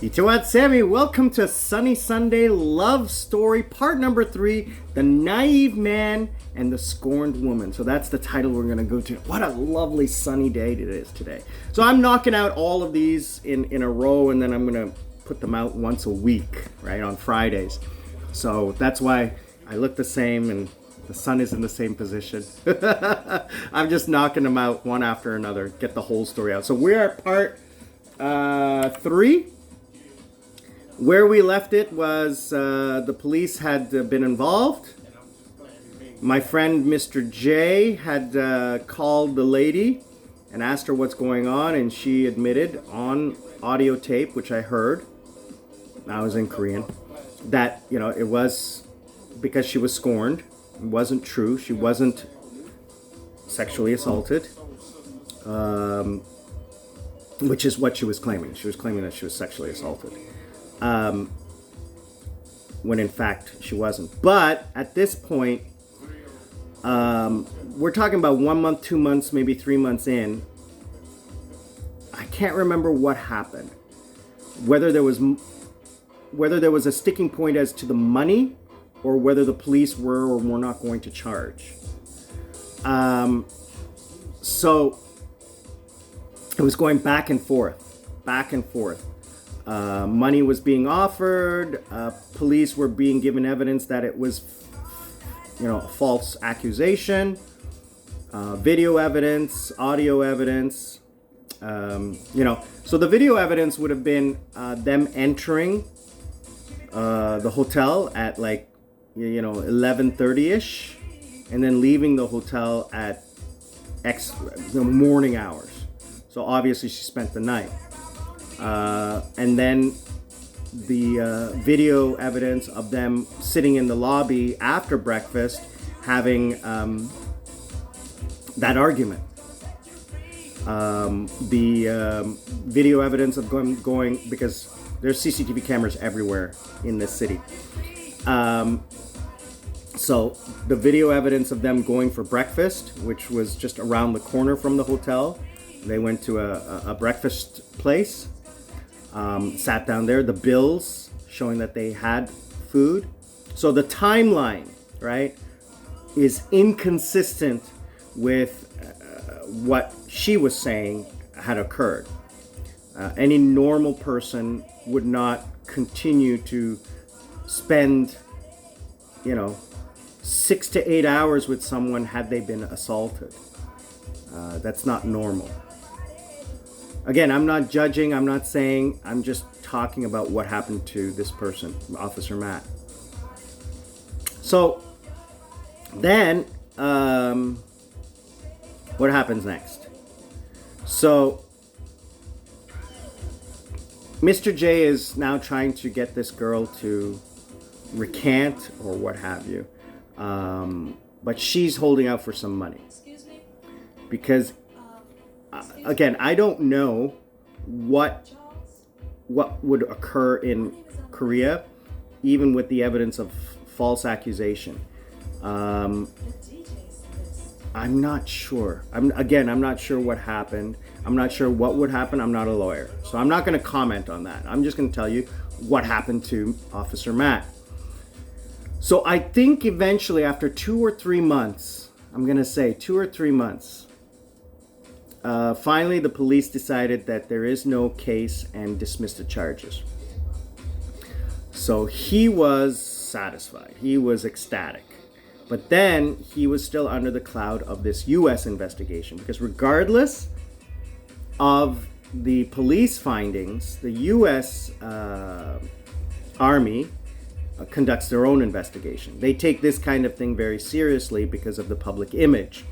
Videopad Sammy, welcome to Sunny Sunday Love Story, part number 3, The Naive Man and the Scorned Woman. So that's the title we're going to go to. What a lovely sunny day it is today. So I'm knocking out all of these in a row, and then I'm going to put them out once a week, right, on Fridays. So that's why I look the same and the sun is in the same position. I'm just knocking them out one after another, get the whole story out. So we're at part 3. Where we left it was the police had been involved. My friend Mr. J had called the lady and asked her what's going on, and she admitted on audio tape, which I heard, I was in Korean, that, you know, it was because she was scorned. It wasn't true. She wasn't sexually assaulted, which is what she was claiming. She was claiming that she was sexually assaulted. When in fact she wasn't. But at this point, we're talking about 1 month, 2 months, maybe 3 months in. I can't remember what happened. Whether there was a sticking point as to the money, or whether the police were or were not going to charge. So it was going back and forth. Money was being offered. Police were being given evidence that it was, you know, a false accusation. Video evidence, audio evidence. You know, so the video evidence would have been them entering the hotel at like, you know, 11:30ish, and then leaving the hotel at the morning hours. So obviously she spent the night. And then the video evidence of them sitting in the lobby after breakfast having that argument. The video evidence of going because there's CCTV cameras everywhere in this city. So the video evidence of them going for breakfast, which was just around the corner from the hotel. They went to a breakfast place. Sat down there, the bills showing that they had food. So the timeline, right, is inconsistent with what she was saying had occurred. Any normal person would not continue to spend, you know, 6 to 8 hours with someone had they been assaulted. That's not normal. Again, I'm not judging, I'm not saying, I'm just talking about what happened to this person, Officer Matt. So, then, what happens next? So, Mr. J is now trying to get this girl to recant or what have you. But she's holding out for some money. Because again, I don't know what would occur in Korea, even with the evidence of false accusation. I'm not sure. I'm not sure what happened. I'm not sure what would happen. I'm not a lawyer, so I'm not going to comment on that. I'm just going to tell you what happened to Officer Matt. So I think eventually, after 2 or 3 months, I'm going to say 2 or 3 months, finally, the police decided that there is no case and dismissed the charges. So he was satisfied. He was ecstatic. But then he was still under the cloud of this U.S. investigation, because regardless of the police findings, the U.S. Army conducts their own investigation. They take this kind of thing very seriously because of the public image.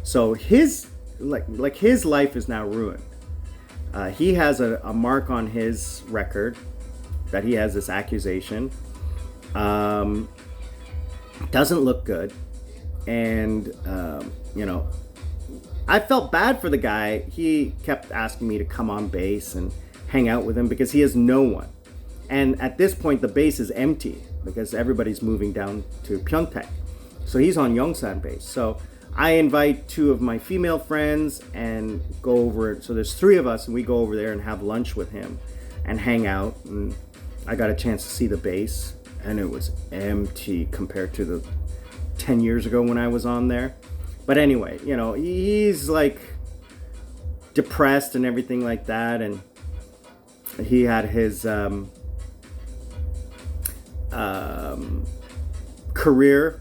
So his life is now ruined. He has a mark on his record that he has this accusation. Doesn't look good. And, you know, I felt bad for the guy. He kept asking me to come on base and hang out with him because he has no one. And at this point, the base is empty because everybody's moving down to Pyeongtaek. So he's on Yongsan base. So I invite 2 of my female friends and go over. So there's 3 of us, and we go over there and have lunch with him. and hang out. And I got a chance to see the base, and it was empty compared to the 10 years ago when I was on there. But anyway, you know, he's like depressed and everything like that, and he had his career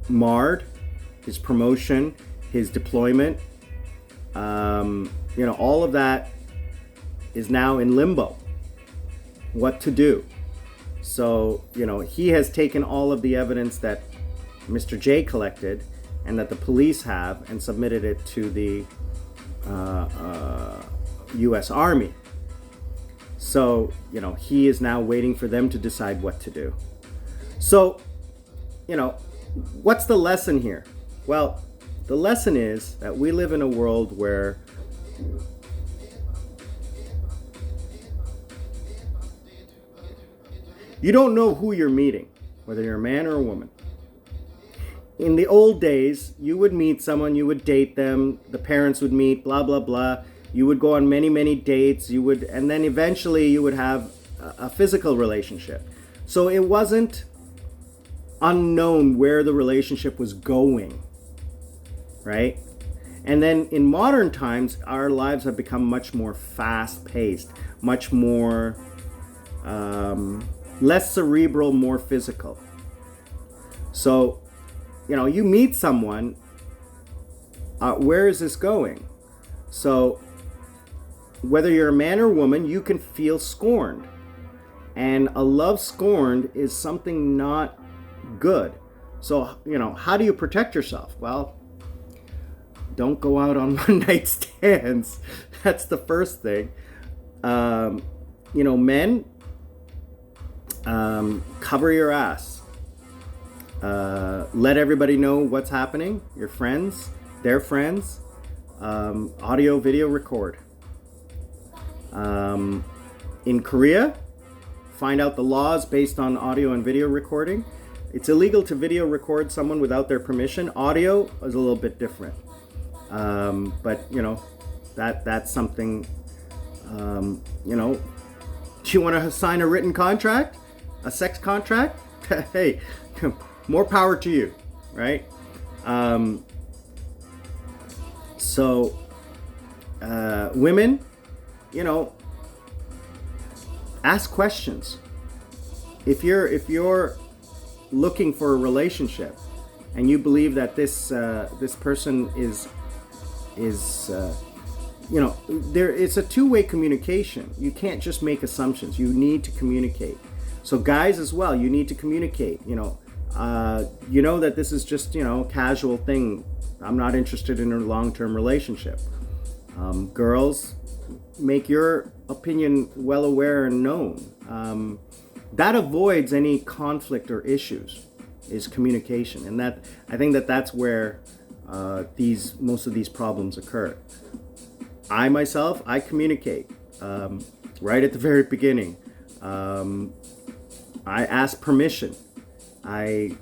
marred, his promotion, his deployment, you know, all of that is now in limbo. What to do? So, you know, he has taken all of the evidence that Mr. J collected and that the police have and submitted it to the U.S. Army. So, you know, he is now waiting for them to decide what to do. So, you know, what's the lesson here? Well, the lesson is that we live in a world where you don't know who you're meeting, whether you're a man or a woman. In the old days, you would meet someone, you would date them, the parents would meet, blah, blah, blah. You would go on many, many dates, and then eventually you would have a physical relationship. So it wasn't unknown where the relationship was going, right? And then in modern times, our lives have become much more fast-paced, much more less cerebral, more physical. So, you know, you meet someone, where is this going? So, whether you're a man or woman, you can feel scorned. And a love scorned is something not good. So, you know, how do you protect yourself? Well, don't go out on one-night stands. That's the first thing. You know, men, cover your ass. Let everybody know what's happening. Your friends, their friends. Audio, video record. In Korea, find out the laws based on audio and video recording. It's illegal to video record someone without their permission. Audio is a little bit different. But, you know, that's something, you know, do you want to sign a written contract? A sex contract? Hey, more power to you, right? So, women, you know, ask questions. If you're looking for a relationship and you believe that this person is you know, it's a two-way communication. You can't just make assumptions. You need to communicate. So guys as well, you need to communicate. You know that this is just, you know, casual thing. I'm not interested in a long-term relationship. Girls, make your opinion well aware and known. That avoids any conflict or issues, is communication. And that, I think that's where most of these problems occur. I myself, I communicate right at the very beginning. I ask permission. I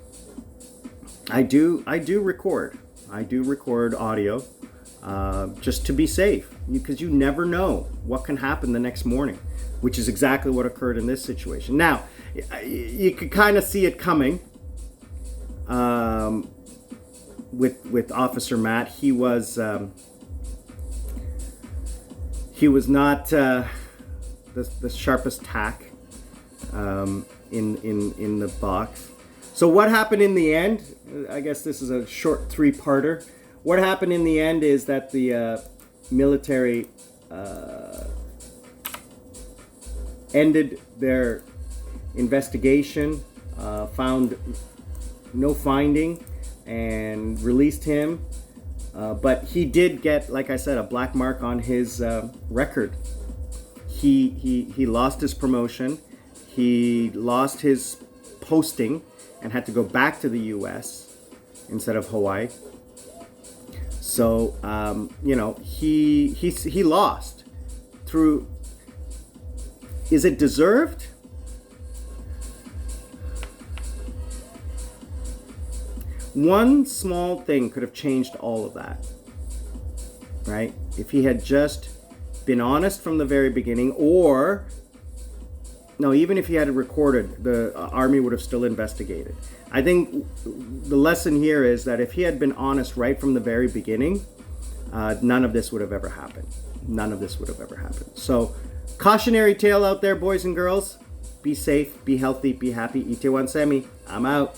do record. I do record audio just to be safe, because you never know what can happen the next morning, which is exactly what occurred in this situation. Now, you could kind of see it coming with Officer Matt. He was not the sharpest tack in the box. So what happened in the end? I guess this is a short three-parter. What happened in the end is that the military ended their investigation, found no finding, and released him. But he did get, like I said, a black mark on his record. He lost his promotion. He lost his posting and had to go back to the U.S. instead of Hawaii. So, you know, he lost through. Is it deserved? One small thing could have changed all of that, right? If he had just been honest from the very beginning, or no, even if he had it recorded, the army would have still investigated. I think the lesson here is that if he had been honest right from the very beginning, none of this would have ever happened. None of this would have ever happened. So, cautionary tale out there, boys and girls. Be safe, be healthy, be happy. Itaewon Semi. I'm out.